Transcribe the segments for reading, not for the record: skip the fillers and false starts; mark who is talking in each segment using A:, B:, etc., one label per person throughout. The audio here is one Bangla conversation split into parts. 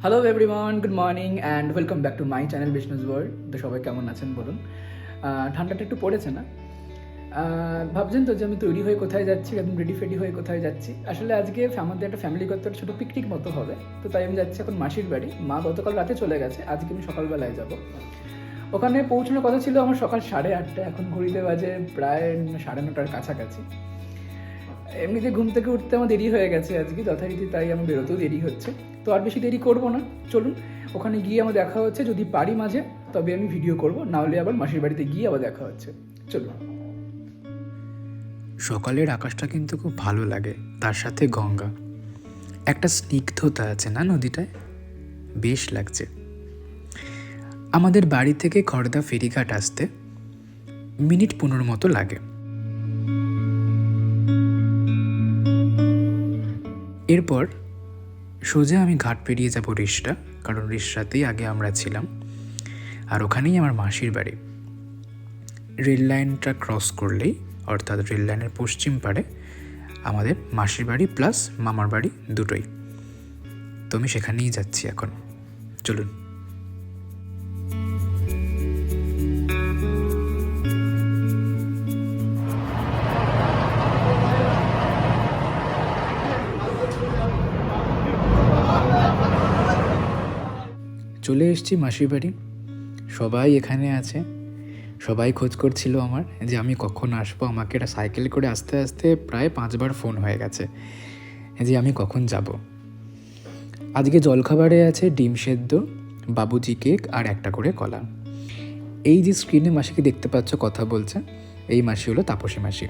A: Hello everyone, good morning and welcome back to my channel Vishnu's world. তো সবাই কেমন আছেন বলুন। ঠান্ডাটা একটু পড়েছে না? ভাবছেন তো যে আমি তৈরি হয়ে কোথায় যাচ্ছি, একদম রেডি ফেডি হয়ে কোথায় যাচ্ছি। আসলে আজকে আমাদের একটা ফ্যামিলিগত একটা ছোটো পিকনিক মতো হবে। তো তাই আমি যাচ্ছি এখন মাসির বাড়ি। মা গতকাল রাতে চলে গেছে, আজকে আমি সকালবেলায় যাব। ওখানে পৌঁছানোর কথা ছিল আমার সকাল 8:30, এখন ঘড়িতে বাজে প্রায় 9:30টার কাছাকাছি। এমনিতে ঘুম থেকে উঠতে আমার দেরি হয়ে গেছে আজকে যথারীতি, তাই আমার বেরোতেও দেরি হচ্ছে। তো আর বেশি দেরি করবো না, চলুন ওখানে গিয়ে আমার দেখা হচ্ছে। যদি পারি মাঝে তবে আমি ভিডিও করব, না হলে আবার মাসির বাড়িতে গিয়ে আবার দেখা হচ্ছে। চলুন।
B: সকালের আকাশটা কিন্তু খুব ভালো লাগে, তার সাথে গঙ্গা, একটা স্নিগ্ধতা আছে না নদীটায়, বেশ লাগছে। আমাদের বাড়ি থেকে খড়দা ফেরিঘাট আসতে মিনিট 15 মতো লাগে। এরপর সোজা আমি ঘাট পেরিয়ে যাব রিষড়া, কারণ রিষড়াতেই আগে আমরা ছিলাম, আর ওখানেই আমার মাসির বাড়ি। রেল লাইনটা ক্রস করলেই, অর্থাৎ রেল লাইনের পশ্চিম পাড়ে আমাদের মাসির বাড়ি প্লাস মামার বাড়ি দুটোই। তো আমি সেখানেই যাচ্ছি এখন, চলুন। চলে এসেছি মাসির বাড়ি, সবাই এখানে আছে। সবাই খোঁজ করছিল আমার যে আমি কখন আসবো। আমাকে একটা সাইকেল করে আসতে আসতে প্রায় 5 বার ফোন হয়ে গেছে যে আমি কখন যাব। আজকে জলখাবারে আছে ডিম সেদ্ধ, বাবুজি কেক আর একটা করে কলা। এই যে স্ক্রিনে মাসিকে দেখতে পাচ্ছ কথা বলছে, এই মাসি হলো তাপসী মাসি,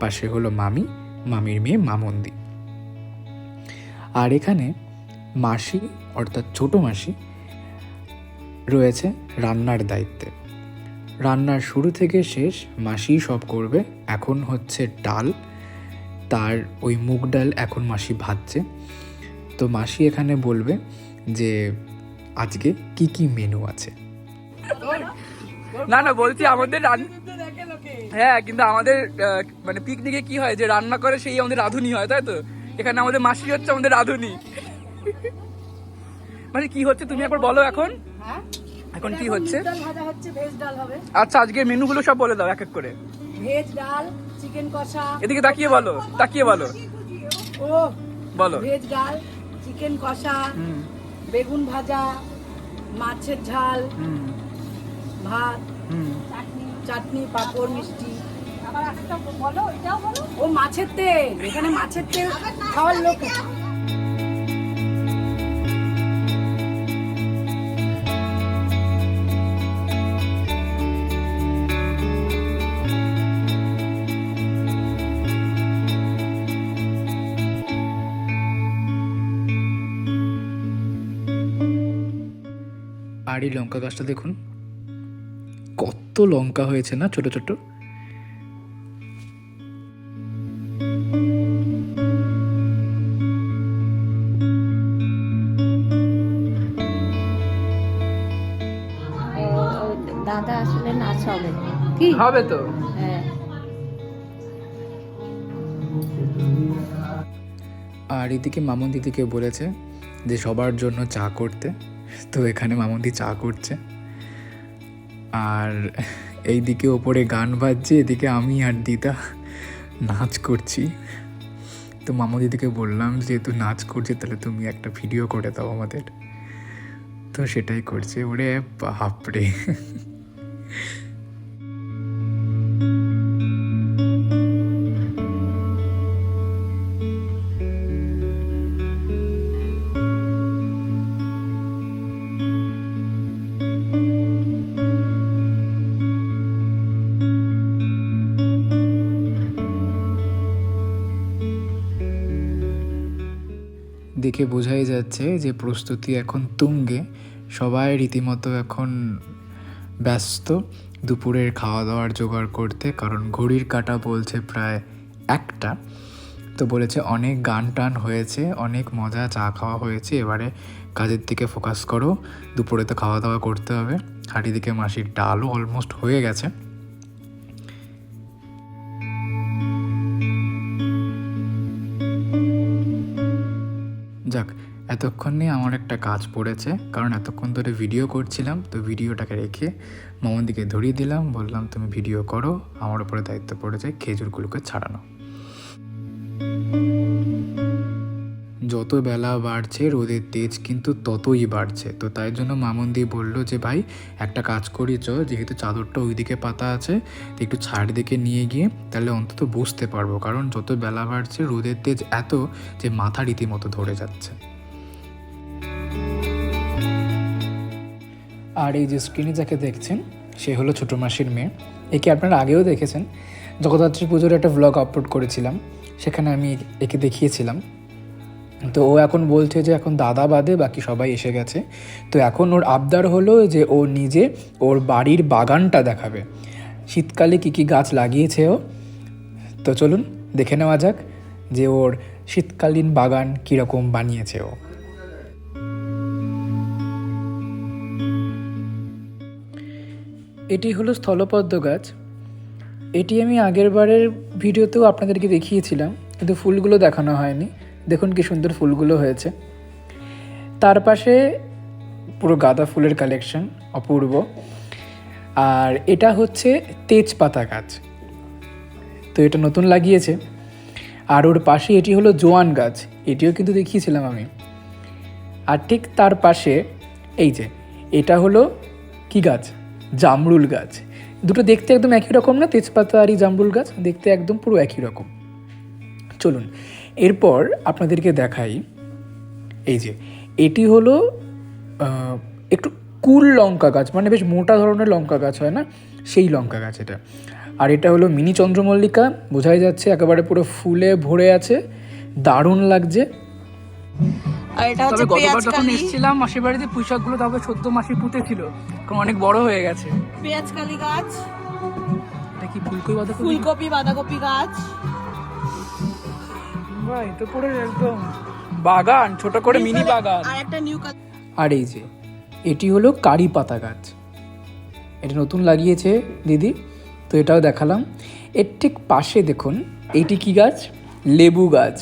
B: পাশে হলো মামি, মামির মেয়ে মামন্দি। আর এখানে মাসি অর্থাৎ ছোট মাসি রয়েছে রান্নার দায়িত্বে। রান্নার শুরু থেকে শেষ মাসি সব করবে। এখন হচ্ছে ডাল, তার ওই মুগ ডাল এখন মাসি ভাজছে। তো মাসি এখানে বলবে যে আজকে কি কি মেনু আছে।
A: না না, বলছি আমাদের হ্যাঁ, কিন্তু আমাদের মানে পিকনিকে কি হয় যে রান্না করে সেই আমাদের রাঁধুনি হয়, তাই তো? এখানে আমাদের মাসি হচ্ছে আমাদের রাঁধুনি। মানে কি হচ্ছে তুমি একবার বলো এখন। এখন কি হচ্ছে?
C: ডাল ভাজা হচ্ছে, ভেজ ডাল হবে।
A: আচ্ছা, আজকে মেনুগুলো সব বলে দাও এক এক করে।
C: ভেজ ডাল, চিকেন কষা।
A: এদিকে তাকিয়ে বলো, তাকিয়ে বলো,
C: ও
A: বলো।
C: ভেজ ডাল, চিকেন কষা, বেগুন ভাজা, মাছের ঝাল, ভাত, চাটনি, পাঁপড়, মিষ্টি। আবার একটা বলো, এটাও বলো। ও মাছের তেল, এখানে মাছের তেল খাওয়ার লোক আছে।
B: আর এই লঙ্কা গাছটা দেখুন, কত লঙ্কা হয়েছে না ছোট ছোট।
D: দাদা আসলে নাচ হবে কি
A: হবে তো।
D: হ্যাঁ।
B: আর এদিকে মামন দিদিকে বলেছে যে সবার জন্য চা করতে, তো এখানে মামন্দি চা করছে। আর এইদিকে ওপরে গান বাজছে, এদিকে আমি আর দিদা নাচ করছি। তো মামু দিদিকে বললাম যেহেতু নাচ করছে তাহলে তুমি একটা ভিডিও করে দাও আমাদের। তো সেটাই করছে। ওরে বাপরে, দেখে বোঝাই যাচ্ছে যে প্রস্তুতি এখন তুঙ্গে। সবাই রীতিমতো এখন ব্যস্ত দুপুরের খাওয়া দাওয়ার জোগাড় করতে, কারণ ঘড়ির কাঁটা বলছে প্রায় 1টা। তো বলেছে অনেক গান টান হয়েছে, অনেক মজা চা খাওয়া হয়েছে, এবারে কাজের দিকে ফোকাস করো, দুপুরে তো খাওয়া দাওয়া করতে হবে। আর এদিকে মাসির ডালও অলমোস্ট হয়ে গেছে। যাক, এতক্ষণে আমার একটা কাজ পড়েছে, কারণ এতক্ষণ ধরে ভিডিও করছিলাম, তো ভিডিওটাকে রেখে মামুদিকে ধরিয়ে দিলাম, বললাম তুমি ভিডিও করো, আমার উপরে দায়িত্ব পড়েছে খেজুরগুলোকে ছাড়ানো। যত বেলা বাড়ছে রোদের তেজ কিন্তু ততই বাড়ছে, তো তাই জন্য মামুদি বলল যে ভাই একটা কাজ করি চ, যেহেতু চাদরটা ওইদিকে পাতা আছে তো একটু ছাড় দিকে নিয়ে গিয়ে তাহলে অন্তত বুঝতে পারবো, কারণ যত বেলা বাড়ছে রোদের তেজ এত যে মাথা রীতিমতো ধরে যাচ্ছে।
A: আর এই যে স্ক্রিনে যাকে দেখছেন সে হলো ছোটো মাসির মেয়ে। একে আপনারা আগেও দেখেছেন, জগদ্ধাত্রী পুজোর একটা ভ্লগ আপলোড করেছিলাম, সেখানে আমি একে দেখিয়েছিলাম। তো ও এখন বলছে যে এখন দাদা বাদে বাকি সবাই এসে গেছে, তো এখন ওর আবদার হলো যে ও নিজে ওর বাড়ির বাগানটা দেখাবে, শীতকালে কী কী গাছ লাগিয়েছে ও। তো চলুন দেখে নেওয়া যাক যে ওর শীতকালীন বাগান কীরকম বানিয়েছে ও। এটি হলো স্থলপদ্ম গাছ। এটি আমি আগের বারের ভিডিওতেও আপনাদেরকে দেখিয়েছিলাম, কিন্তু ফুলগুলো দেখানো হয়নি। দেখুন কি সুন্দর ফুলগুলো হয়েছে। তার পাশে পুরো গাঁদা ফুলের কালেকশন, অপূর্ব। আর এটা হচ্ছে তেজপাতা গাছ, তো এটা নতুন লাগিয়েছে। আর ওর পাশে এটি হলো জোয়ান গাছ, এটিও কিন্তু দেখিয়েছিলাম আমি। আর ঠিক তার পাশে এই যে এটা হলো কি গাছ, জামরুল গাছ। দুটো দেখতে একদম একই রকম না, তেজপাতা আর এই জামরুল গাছ দেখতে একদম পুরো একই রকম। চলুন এরপর আপনাদেরকে দেখাই, এই যে এটি হলো একটু কুল লঙ্কা গাছ, মানে বেশ মোটা ধরনের লঙ্কা গাছ হয় না, সেই লঙ্কা গাছ এটা। আর এটা হলো মিনি চন্দ্রমল্লিকা, বোঝাই যাচ্ছে একেবারে পুরো ফুলে ভরে আছে, দারুণ লাগছে।
C: আর এটা হচ্ছে
A: তবে গতবার
C: পেঁয়াজ
A: যখন
C: কালি।
A: এসেছিলাম মাসির বাড়িতে, পুঁইশাকগুলো তবে 14 মাসি পুঁতেছিল, কারণ অনেক বড় হয়ে গেছে।
C: পেঁয়াজ কালি গাছ,
A: এটা কি ফুলকপি বাঁধাকপি?
C: ফুলকপি বাঁধাকপি গাছ।
A: ভাই তো পুরো একদম বাগান, ছোট করে মিনি বাগান।
C: আর একটা নিউ
A: আর এই যে এটি হলো কারি পাতা গাছ, এটা নতুন লাগিয়েছে দিদি, তো এটাও দেখালাম। এর ঠিক পাশে দেখুন এইটি কি গাছ, লেবু গাছ।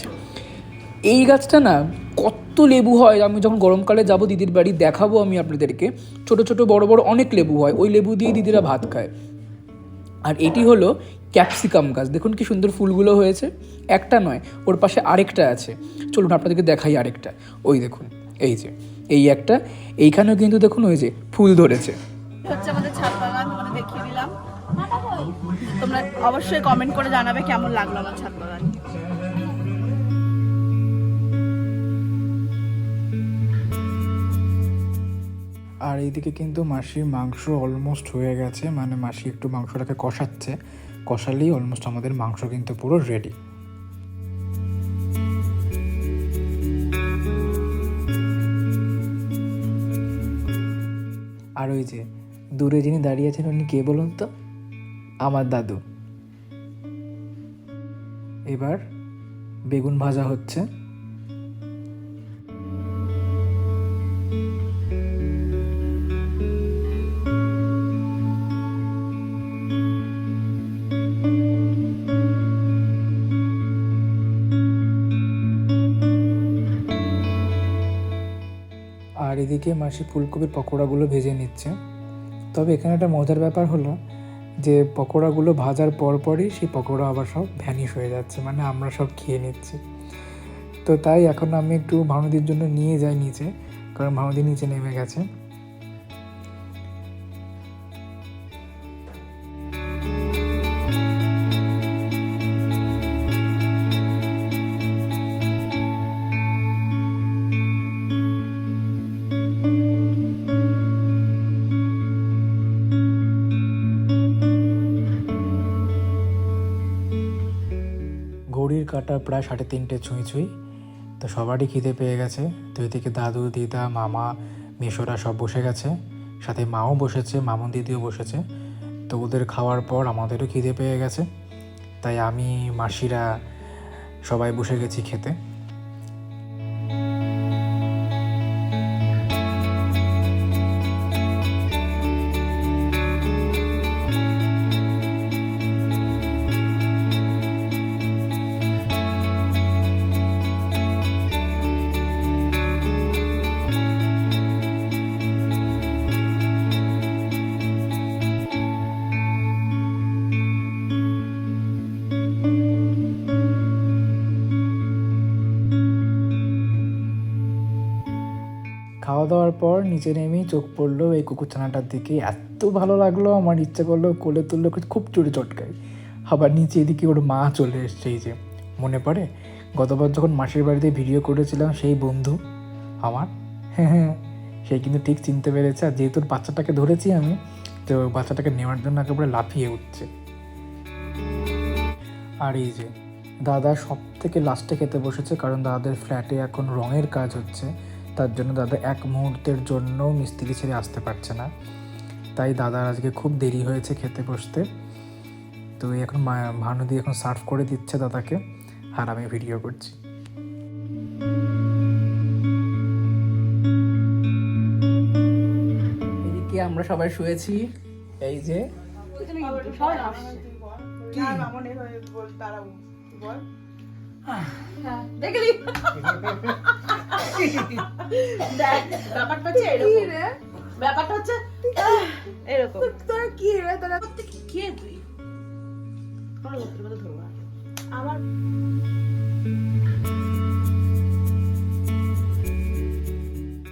A: এই গাছটা না কত লেবু হয়, আমি যখন গরমকালে যাব দিদির বাড়ি দেখাবো আমি আপনাদেরকে, ছোট ছোট বড় বড় অনেক লেবু হয়, ওই লেবু দিয়ে দিদিরা ভাত খায়। আর এটি হলো ক্যাপসিকাম গাছ, দেখুন কি সুন্দর ফুলগুলো হয়েছে, একটা নয় ওর পাশে আরেকটা আছে। চলুন আপনাদেরকে দেখাই আরেকটা, ওই দেখুন এই যে এই একটা, এইখানেও কিন্তু দেখুন ওই যে ফুল ধরেছে।
C: হচ্ছে আমাদের ছাদ বাগান, তোমাদের দেখিয়ে দিলাম। তোমরা অবশ্যই কমেন্ট করে জানাবে কেমন লাগলো আমার ছাদ বাগান।
B: আর এইদিকে কিন্তু মাসির মাংস অলমোস্ট হয়ে গেছে, মানে মাসি একটু মাংসটাকে কষাচ্ছে, কষালেই অলমোস্ট আমাদের মাংস কিন্তু পুরো রেডি। আর ওই যে দূরে যিনি দাঁড়িয়ে আছেন উনি কে বলুন তো? আমার দাদু। এবার বেগুন ভাজা হচ্ছে। আর এদিকে মাসি ফুলকপির পকোড়াগুলো ভেজে নিচ্ছে। তবে এখানে একটা মজার ব্যাপার হলো যে পকোড়াগুলো ভাজার পরপরই সেই পকোড়া আবার সব ভ্যানিশ হয়ে যাচ্ছে, মানে আমরা সব খেয়ে নিচ্ছি। তো তাই এখন আমি একটু ভানুদির জন্য নিয়ে যাই নিচে, কারণ ভানুদি নিচে নেমে গেছে। ঘড়ির কাঁটা প্রায় 3:30 ছুঁই ছুঁই। তো সবারই খিদে পেয়ে গেছে। তো এদিকে দাদু, দিদা, মামা, মেশোরা সব বসে গেছে, সাথে মাও বসেছে, মামুন দিদিও বসেছে। তো ওদের খাওয়ার পর আমাদেরও খিদে পেয়ে গেছে, তাই আমি, মাসিরা সবাই বসে গেছি খেতে। খাওয়া দাওয়ার পর নিচে নেমেই চোখ পড়লো এই কুকুরছানাটার দিকে, এত ভালো লাগলো আমার, ইচ্ছে করলো কোলে তুললো, খুব চড়ে চটকাই। আবার নিচে এদিকে ওর মা চলে এসছে। এই যে মনে পড়ে গতবার যখন মাসির বাড়িতে ভিডিও করেছিলাম সেই বন্ধু আমার, হ্যাঁ সেই কিন্তু ঠিক চিনতে পেরেছে। আর যেহেতু বাচ্চাটাকে ধরেছি আমি, তো বাচ্চাটাকে নেওয়ার জন্য একেবারে লাফিয়ে উঠছে। আর এই যে দাদা সব থেকে লাস্টে খেতে বসেছে, কারণ দাদাদের ফ্ল্যাটে এখন রঙের কাজ হচ্ছে, তার জন্য দাদা এক মুহূর্তের জন্য মিস্ত্রি ছেড়ে আসতে পারছে না, তাই দাদার আজকে খুব দেরি হয়েছে খেতে বসতে। তো এখন ভানুদি এখন সার্ভ করে দিচ্ছে দাদাকে, আর আমি ভিডিও করছি।
A: এদিকে আমরা সবাই শুয়েছি। এই যে
C: দেখলি ব্যাপারটা হচ্ছে এরকম, ব্যাপারটা হচ্ছে এরকম। তোরা কি রে, তোরা কে তুই আমার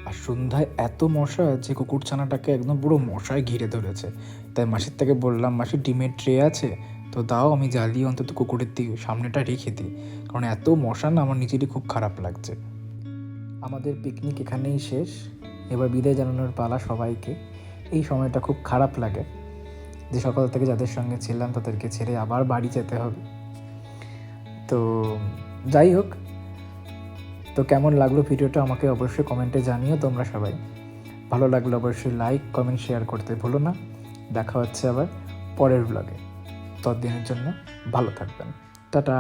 B: আর সন্ধ্যায় এত মশা যে কুকুরছানাটাকে একদম পুরো মশায় ঘিরে ধরেছে। তাই মাসির থেকে বললাম, মাসি ডিমের ট্রে আছে তো দাও, আমি জ্বালিয়ে অন্তত কুকুরের দিকে সামনেটা রেখে দিই, কারণ এত মশা না আমার নিজেরই খুব খারাপ লাগছে। আমাদের পিকনিক এখানেই শেষ, এবার বিদায় জানানোর পালা সবাইকে। এই সময়টা খুব খারাপ লাগে যে সকাল থেকে যাদের সঙ্গে ছিলাম তাদেরকে ছেড়ে আবার বাড়ি যেতে হবে। তো যাই হোক, তো কেমন লাগলো ভিডিওটা আমাকে অবশ্যই কমেন্টে জানিও তোমরা সবাই। ভালো লাগলে অবশ্যই লাইক কমেন্ট শেয়ার করতে ভুলো না। দেখা হচ্ছে আবার পরের ব্লগে, ততদিনের জন্য ভালো থাকবেন, টাটা।